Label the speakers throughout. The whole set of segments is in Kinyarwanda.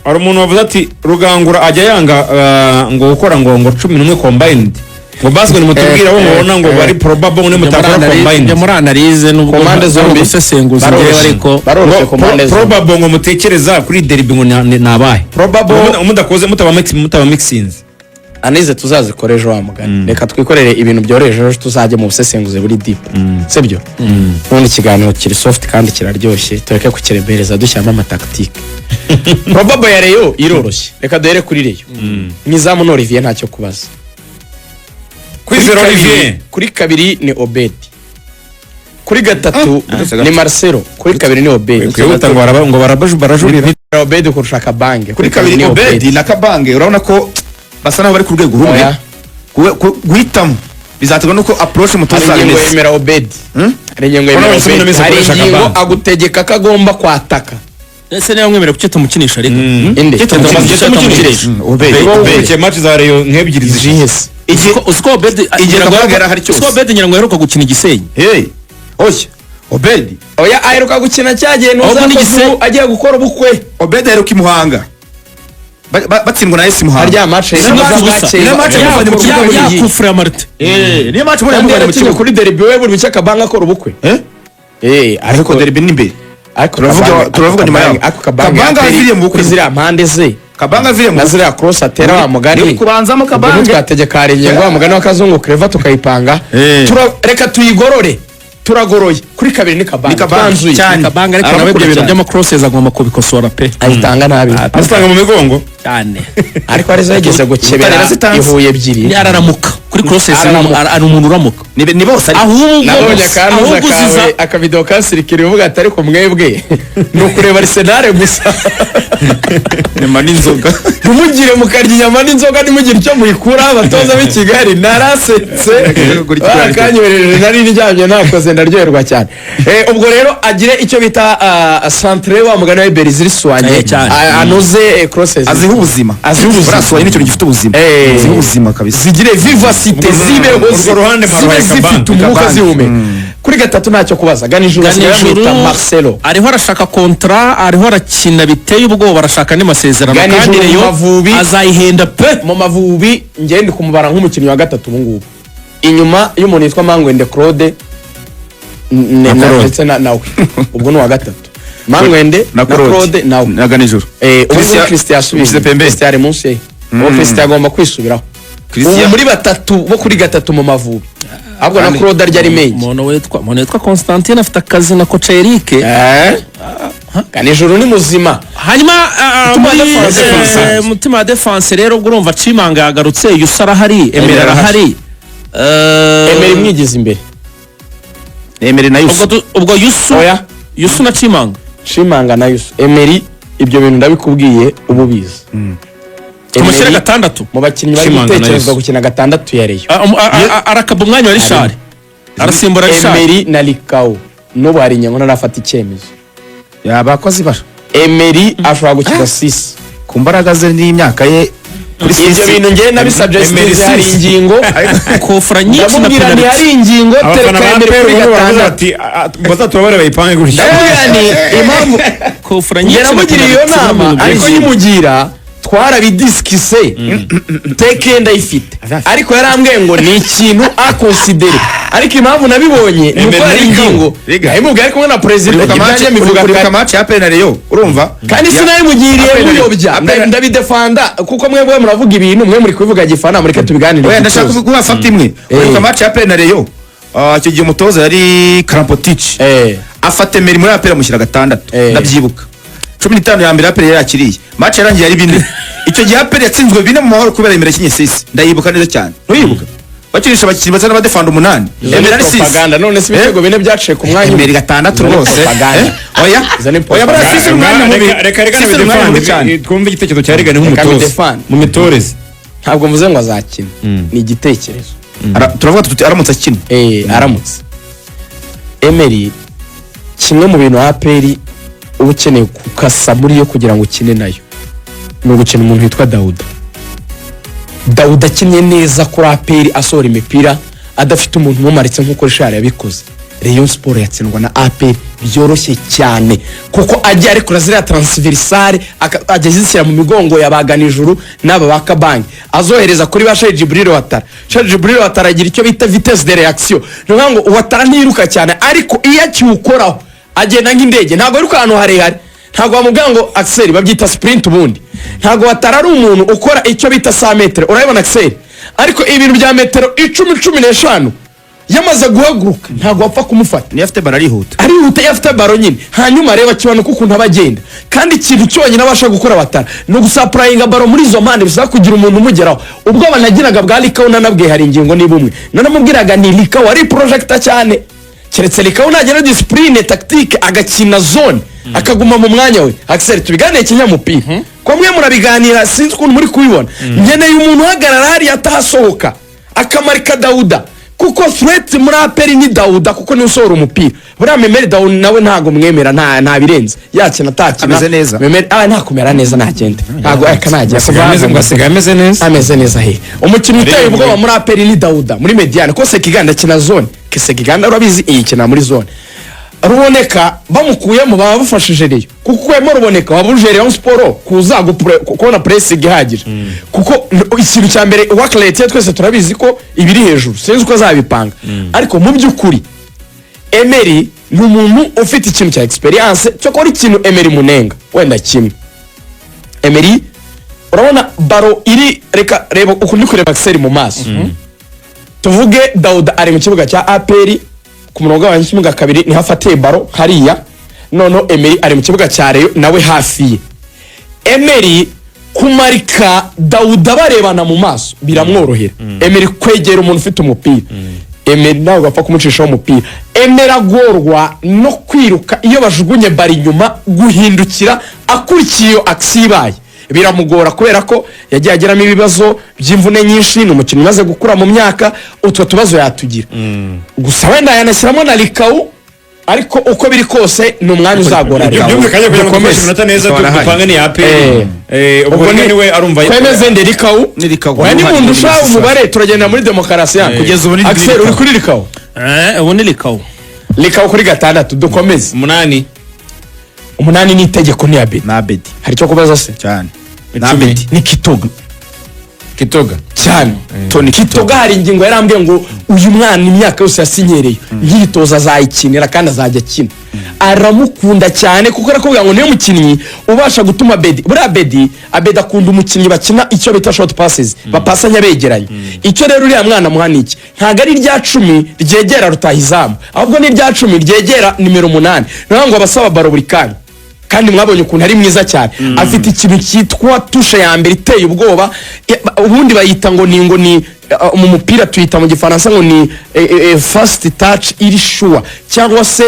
Speaker 1: ari umuntu wavuze ati Rugangura ajya yanga ngo gukora ngo 11 combined ngo baswe ni mutubwira bo mubona ngo bari probable ne mutakora combined
Speaker 2: ya muri analyse n'ubwo
Speaker 3: commande zombi
Speaker 2: gusesenguza ngewe ariko
Speaker 3: baroroshe commande
Speaker 1: probable ngo mutekereza kuri derby ngo nabahe
Speaker 3: probable
Speaker 1: umudakoze mutaba mixings
Speaker 3: anize tuzazikoreje wa mugani reka twikorere ibintu byoroheje tuzajye mu busesenguze buri deep sibyo none ikiganiro kiri soft kandi kiraryoshye tureke kukirebereza dushyamo amatactique probable ya Rayon iroroshye reka duhere kuri Rayon nizamu no Olivier ntacyo kubaza kuri kabiri ni Obed kuri gatatu ni Marcelo kuri kabiri ni Obed
Speaker 1: ngo barajurira
Speaker 3: Obed kurusha Kabange
Speaker 4: kuri kabiri ni Obed na Kabange urabona ko basa naho bari ku rwego rumwe guhitamo bizaterwa nuko approach mutoza
Speaker 3: ngo yemera Obed arenyengo yemera Obed arenyengo agutegeka kagomba kwataka
Speaker 2: ese niyo mwemera kucyo tumukinisha ariko
Speaker 3: inde
Speaker 1: tumukinisha Obed match za Rayon nk'ebyiri zihese
Speaker 2: usko Obed
Speaker 4: igira bagara hari cyose
Speaker 2: usko Obed nyirango yaruka gukina Gisenyi
Speaker 4: oya Obed
Speaker 3: oya aheruka gukina cyagiye nuza agiye gukora ubukwe
Speaker 4: Obed aheruka imuhanga batsindwa na esi Muhanga
Speaker 3: harya match
Speaker 2: ya kufra Marte
Speaker 4: niyo match muri mu kigo
Speaker 3: kuri derby we buri bicaka banga akora ubukwe
Speaker 4: ariko derby nimbe turavuga nyuma yaho
Speaker 3: Kabanga aviriye mu bukwe ziriya mpande ze
Speaker 4: Kabanga aviriye mu
Speaker 3: ziriya cross atera wa mugani
Speaker 4: kubanzamo Kabanga
Speaker 3: twategeka arenyengo wa mugani wakazungu Clever tukayipanga reka tuyigorore turagoroye kuri kabiri ni Kabanga
Speaker 2: twanzuye Kabanga ariko nawe ibyo bintu by'ama crosses agomba kubikosora pe
Speaker 3: ayitanga nabi
Speaker 1: azitanga mu migongo
Speaker 2: cyane
Speaker 3: ariko arizo yageze gukebera ihuye ebyiri
Speaker 2: ni araramuka kuri crosses ari umuntu uramuka
Speaker 4: ni bose
Speaker 3: nabonye akanuza kawe akavideo kasirikira uvuga ati ariko mwebwe no kureba Arsenal gusa
Speaker 4: nyama n'inzoga
Speaker 3: numugire mukarya inyama n'inzoga nimugire icyo muyikura abatoza b'i Kigali narasetse akanyorereje nari nijyanye nakoze ndaryoherwa cyane ubwo rero agire icyo bita centre wa mugana wa Berizili Soanye anoze crosses
Speaker 4: aziho ubuzima Soanye n'icyo gifite ubuzima aziho ubuzima kabisa
Speaker 3: zigire vivacité zibeho
Speaker 1: ruhande
Speaker 3: zifite umwuka zihumeka kuri gatatu ntacyo kubaza ganijuru bita Marcelo
Speaker 2: ariho arashaka kontra ariho arakina biteye ubwoba arashaka ni masezerano kandi Rayon azayihenda pe
Speaker 3: mu Mavubi ngende kumubara nk'umukinnyi wa gatatu ubu ngubu inyuma y'umuntu yitwa Mangwende Claude ndetse nawe ubwo ni wa gatatu Mangwende na Claude nawe
Speaker 4: na ganijuru
Speaker 3: ubu Christian Suisse Christian Munsi Christian agomba kwisubiraho ubu muri batatu bo kuri gatatu mu Mavubi ahubwo na Claude arya ari menshi
Speaker 2: umuntu witwa Constantine afite akazi na coach Eric
Speaker 3: ganijuru ni muzima
Speaker 2: hanyuma mutima wa defense rero ubwo urumva Cimanga yagarutse Yusara hari Emera arahari
Speaker 3: Emera imwigize imbere
Speaker 4: Emera na Yusu
Speaker 2: ubwo Yusu na
Speaker 3: Cimanga na Yusu Emeri ibyo bintu ndabikubwiye ubu biza
Speaker 2: tumushyira gatandatu
Speaker 3: mu bakinnyi bari gutekerezwa gukina gatandatu ya Rayon
Speaker 2: arakaba umwanya wa Richard arasimbura Richard
Speaker 3: Emeri na Likao n'ubu hari inyengo narafata icyemezo
Speaker 4: yabakoze bara
Speaker 3: Emeri ashobora gukina 6
Speaker 4: ku mbaraga ze n'imyaka ye
Speaker 3: kuri ibyo bintu ngiye nabisuggestize hari ingingo
Speaker 2: kofra nyinshi na
Speaker 3: penalty hari ingingo tereka Emeri kuri gatandatu
Speaker 1: ati bazatubare bayipange gutya
Speaker 3: yani impamvu
Speaker 2: kofra nyinshi
Speaker 3: namugira iyo nama ariko yimugira twarabidiskise teke ndayifite ariko yarambwiye ngo ni ikintu akonsidere ariko impamvu nabibonye nuko ari ingingo yimubwiye ariko na president ibyanjye mivuga
Speaker 4: kuri match ya APR Rayon urumva
Speaker 3: kandi sinayimugiriye muyobya ndabidefanda kuko mwebwe muravuga ibintu mwe muri kubivuga gifana muri tubiganire
Speaker 4: oya ndashaka kuvuga fata imwe kuri match ya APR Rayon icyo gihe umutoza yari Krampotic afata Emeri muri APR mushyira gatandatu ndabyibuka 15 ya mbere APR yakiriye match yarangiye ari 4 icyo gihe APR yatsinzwe 4 mu mahoro kubera Emeri kinye 6 ndayibuka neza cyane ntuyibuka bakirisha abakinnyi bazana badefanda 8 Emeri ari 6
Speaker 3: propaganda none se ibitego 4 byaciye ku mwanya
Speaker 4: Emeri gatandatu rwose oya barafise umwanya mubi
Speaker 1: reka nabidefanda twumve igitekerezo cya Regane nk'umutoza mu mitoreze
Speaker 3: ntabwo mvuze ngo azakina ni igitekerezo
Speaker 4: turavuga tuti aramutse akina
Speaker 3: aramutse Emeri kimwe mu bintu APR ubukeneye kukasa muri yo kugira ngo ukine nayo ni ugukina umuntu witwa Dawuda akinnye neza kuri APR asohora imipira adafite umuntu umumaritse nk'uko Richard yabikoze Rayon Sport yatsindwa na APR byoroshye cyane kuko ajya ari kura ziriya transversale ajya zishyira mu migongo yabagana ijuru n'aba bakabanki azohereza kuri ba Sheikh Jibril Watara agira icyo bita vitesse de réaction no ngo Watara ntiruka cyane ariko iyo akiwukoraho agenda nk'indege ntabwo ari ahantu harehare ntabwo bamubwira ngo AXEL babyita sprint ubundi ntabwo Watara ari umuntu ukora icyo bita 100 metres urabibona AXEL ariko ibintu bya metero 10-15 yamaze guhaguruka ntabwo wapfa kumufata
Speaker 4: ni afite baro arihuta
Speaker 3: yafite baro nyine hanyuma reba kibano kuko ntabagenda kandi ikintu cyonyine abasha gukora Watara no gusapurayinga baro muri izo mpande bisaba kugira umuntu umugeraho ubwo abanagiraga bwa Likawu nanabwe hari ingingo ni bumwe nanamubwiraga ni Likawu ari projector cyane keretse Likawu nagera discipline tactique agakina zone akaguma mu mwanya we AXEL tubiganire kinyamupira ko mwe murabiganira sinzi ukuntu muri kubibona ngeneye umuntu uhagarara hari atahasohoka akamarika Dauda kuko threat muri APR ni Dauda kuko ni usora umupira buriya Memeri Dauda nawe ntago mwemera nta birenze yakina atakina
Speaker 4: ameze neza
Speaker 3: Memeri ntakumera neza nagende ntago akanajya ameze neza he umukino uteye ubwoba muri APR ni Dauda muri Mediane ko Sekiganda kina zone Sekiganda urabizi iyi kina muri zone Ruboneka bamukuyemo baba bafashije Rayon kuko kwemo Ruboneka wabuje Rayon Sport kuza kubona press igihagije kuko ikintu cya mbere waklete twese turabizi ko ibiri hejuru sinzi ko azabipanga ariko mu byukuri Emery ni umuntu ufite ikintu cya experience cyo kora ikintu Emery munenga wenda kimwe Emery urabona baro iri reba ukundi kureba AXEL mu maso tuvuge Dauda ari mu kibuga cya APR ku murongo wa kimuga kabiri ni hafatiye baro hariya nono Emery ari mu kibuga cya Rayon nawe hafi ye Emery kumarika Dauda barebana mu maso biramworohera Emery kwegera umuntu ufite umupira Emery nawe gapfa kumucishaho umupira Emery agorwa no kwiruka iyo bajugunye bari inyuma guhindukira akurikiye aksibaye biramugora kubera ko yagiye ageramo ibibazo by'imvune nyinshi ni umukino maze gukura mu myaka utwo tubazo yatugira gusa wenda yanashyiramo na Likawu ariko uko biri kose ni umwanya uzagora
Speaker 1: byumvikanye kugira ngo dukomeze iminota neza dupanga ni APR ubwo niwe arumva
Speaker 3: kwemeze nde Likawu wani mundu shaho umubare turagenda muri demokarasi
Speaker 4: kugeza ubu ni
Speaker 3: AXEL uri kuri Likawu
Speaker 2: ubu ni Likawu kuri gatandatu dukomeze 8 ni itegeko ni Abedi hari cyo kubaza se
Speaker 4: cyane
Speaker 3: ni Kitoga cyane Tony Kitoga hari ingingo yarambwiye ngo uyu mwana imyaka yose yasinyereye yitoza azayikinira kandi azajya akina aramukunda cyane kuko arakubwira ngo niyo mukinnyi ubasha gutuma Abedi akunda umukinnyi bakina icyo bita short passes bapasanya begeranye icyo rero uriya mwana muhaniki ntago ari rya 10 ryegera rutahizamu ahubwo ni rya 10 ryegera nimero 8 naho ngo abasaba baro buri kanya kandi mwabonye ukuntu ari mwiza cyane afite ikintu cyitwa tushe ya mbere iteye ubwoba ubundi bayita ngo ni mu mupira tuyita mu gifaransa ngo ni first touch iri sure cyangwa se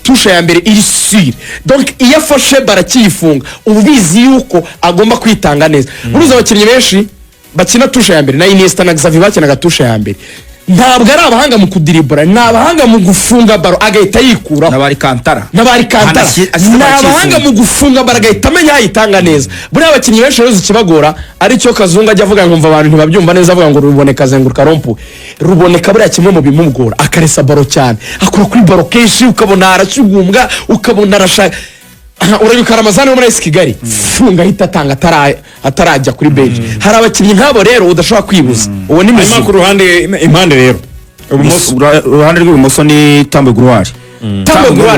Speaker 3: tushe ya mbere iri sure donc iyo afashe barakiyifunga ubizi yuko agomba kwitanga neza uruza abakinnyi benshi bakina tushe ya mbere na Iniesta na Xavi bakinaga tushe ya mbere ntabwo ari abahanga mu kudiribura ni abahanga mu gufunga baro agahita yikuraho
Speaker 4: nabari kantara
Speaker 3: ni abahanga mu gufunga baro agahita amenya yayitanga neza buriya abakinnyi benshi rero zikibagora aricyo Kazungu ajya avuga nkumva abantu ntibabyumva neza avuga ngo Ruboneka azenguruka rompu Ruboneka buriya kimwe mu bimugora akaresa baro cyane akora kuri baro kenshi ukabona arashyugumbwa ukabona arashaka urabika Ramazani wo muri Kigali funga hita tanga atarajya kuri bench hari abakinnyi nkabo rero udashobora kwibuza uwo ni muzima
Speaker 1: ku ruhande impande rero
Speaker 4: uruhande rw'ibumoso ni Tambo Gruari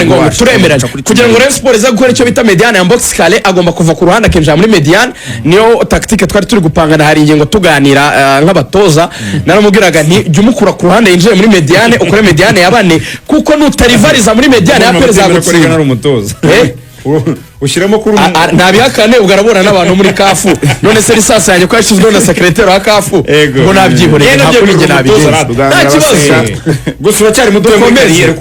Speaker 3: ngo turemeranya kugira ngo Rayon Sport iza gukora icyo bita mediane ya box kale agomba kuva ku ruhande akinjira muri mediane niyo tactique twari turi gupangana hari ingingo tuganira nk'abatoza naramubwiraga nti jya umukura ku ruhande yinjiye muri mediane ukore mediane ya 4 kuko nutarivariza muri mediane ya APR zagutsinda
Speaker 1: ushyiramo kuri
Speaker 3: ntabihakane ugarabona n'abantu muri kafu none se lisasi yanjye ko yashyizweho na secrétaire wa kafu ngo nabyihoreye ntabwo ninjye nabigenza nta kibazo
Speaker 1: gusa uracyari muto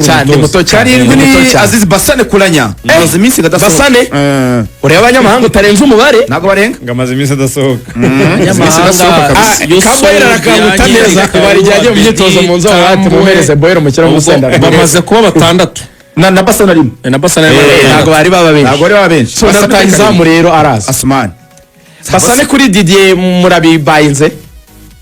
Speaker 3: cyane muto cyane
Speaker 4: ni Aziz Basane Kulanya amaze iminsi gadasohoka
Speaker 3: Basane ureba abanyamahanga utarenze umubare
Speaker 4: ntabwo barenga
Speaker 1: ngamaze iminsi adasohoka
Speaker 3: Kambayira arakanguta neza bari jyaje mu myitozo mu nzo hati mumereze boyero mu kiramo musenda
Speaker 2: bamaze kuba 6
Speaker 3: na Basane arimo ntabwo bari baba benshi so natahizamu rero araza
Speaker 4: Asman
Speaker 3: Basane kuri Didier murabibayinze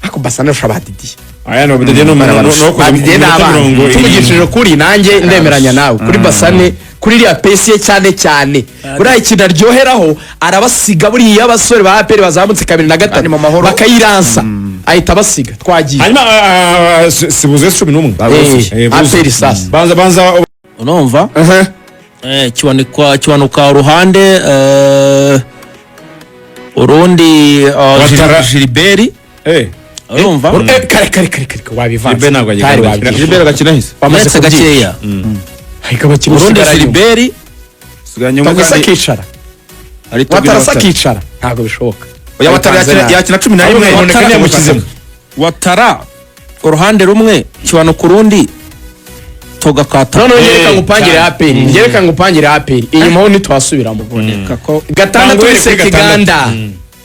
Speaker 3: ako Basane ushaba Didier
Speaker 1: aya no Abedi no
Speaker 3: tumugishije kuri nanjye ndemeranya nawe kuri Basane kuri iriya pesi ye cyane buriya ikintu aryoheraho arabasiga buriya abasore ba APR bazamutse 2 na 5 bakayiransa ahita basiga twagiye
Speaker 1: hanyuma sibuze 11
Speaker 3: APR sasa
Speaker 1: banza
Speaker 2: urumva kiwanuka uruhande urundi Gilbert urumva
Speaker 3: kare wabivanze
Speaker 1: Gilbert agakina hise
Speaker 2: wamaze gakeya urundi Gilbert
Speaker 3: Tagisa kicara Watarasa kicara ntago bishoboka
Speaker 4: oya Watara yakina 11 none kandi yamukizemo
Speaker 2: Watara uruhande rumwe kiwanuka urundi toga kata
Speaker 3: none yereka ngupangire APR inyuma ho nitwasubiramo gatandatu Sekiganda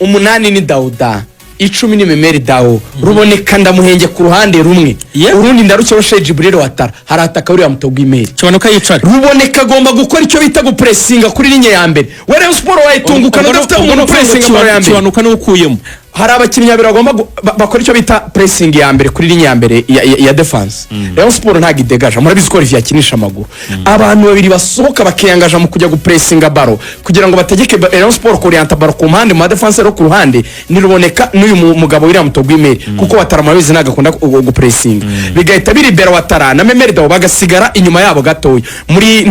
Speaker 3: 8 ni Dauda 10 ni Memeri Dawo ruboneka ndamuhenge ku ruhande rumwe urundi ndarucyo Jibril Watara harataka uri amutogwa imeri
Speaker 2: kiwanuka yicara
Speaker 3: ruboneka agomba gukora icyo bita gupressinga kuri linye ya mbere were sport wayitunguka no dafite umuntu pressinga muri ya mbere
Speaker 2: kiwanuka no ukuyemo
Speaker 3: hari abakinnyi babiri bagomba bakora icyo bita pressing ya mbere kuri linye ya mbere ya defense Rayon Sport nta gidegaje murabizi ko Olivier akinisha amaguru abantu babiri basohoka bakiyangaje mu kujya gupressinga baro kugira ngo bategeke Rayon Sport kurienta baro ku mpande mu defense ro ku ruhande niruboneka n'uyu mugabo William Togwimeri kuko Wataramabizi nagakunda gupressinga bigahita biribera Watara na Memeri Dawo bagasigara inyuma yabo gatoya muri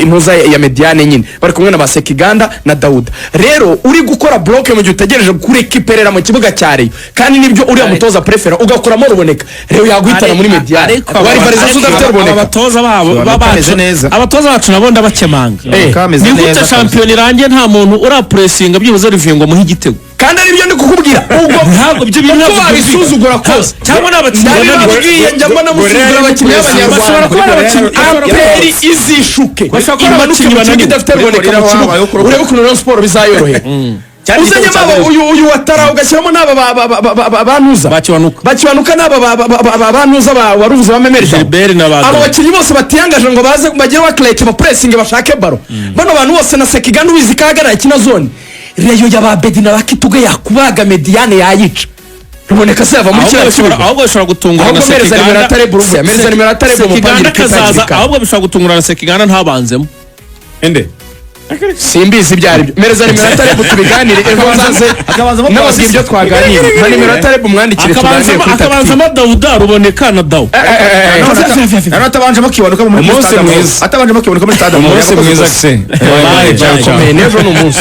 Speaker 3: ntuza ya mediane nyine bari kumwe na Basekiganda na Dauda rero uri gukora block mu gihe utegereje kuri equipe mu kibuga cyare kandi nibyo uri amutoza prefera ugakuramo ruboneka rero yaguhitana muri mediane bari bariza udafite ruboneka
Speaker 2: abatoza babo babameze neza abatoza bacu nabonda bakemanga ni gute champion irangiye nta muntu ura pressinga byibuze rivingo mu higitego
Speaker 3: kandi aribyo ndi kukubwira ubwo
Speaker 2: ntabwo ibyo bintu
Speaker 3: babisuzugura kose
Speaker 2: cyangwa n'abakinnyi
Speaker 3: babwiye njyamo namusuzugura abakinnyi b'abanyarwanda
Speaker 2: kuba abakinnyi
Speaker 3: APR izishuke abakinnyi banani dafite ruboneka mu kibuga urebe ukuntu Rayon Sport bizayorohera uzanye baba uyu Watara ugashyiramo n'aba banuza bakiwanuka n'aba banuza waruvuze ba Memeri abo bakinnyi bose batiyangaje ngo baze bagire wa click ba pressing bashake baro bano bantu bose na Sekiganda ubizi kagara ikina zone reyo yaba Abedi na bakituge yakubaga mediane yayica ruboneka se ava muri kira cyura
Speaker 2: ahubwo bishobora gutungura na
Speaker 3: Sekiganda mereza nimero atarebo
Speaker 2: mupangire kazaza ahubwo bishobora gutungura na Sekiganda ntabanzemo
Speaker 1: ende
Speaker 3: simbizi byari byo mereza nimero atarebo tubiganire ejo nzaze n'abazwi ibyo twaganira na nimero atarebo mwandikire tuganire kuri
Speaker 2: akabanzamo Dauda ruboneka na Dawo
Speaker 4: atabanje makiwanuka mu
Speaker 1: munsi mwiza
Speaker 4: atabanje makiwanuka muri stade
Speaker 1: umunsi mwiza se
Speaker 3: nejo n'umunsi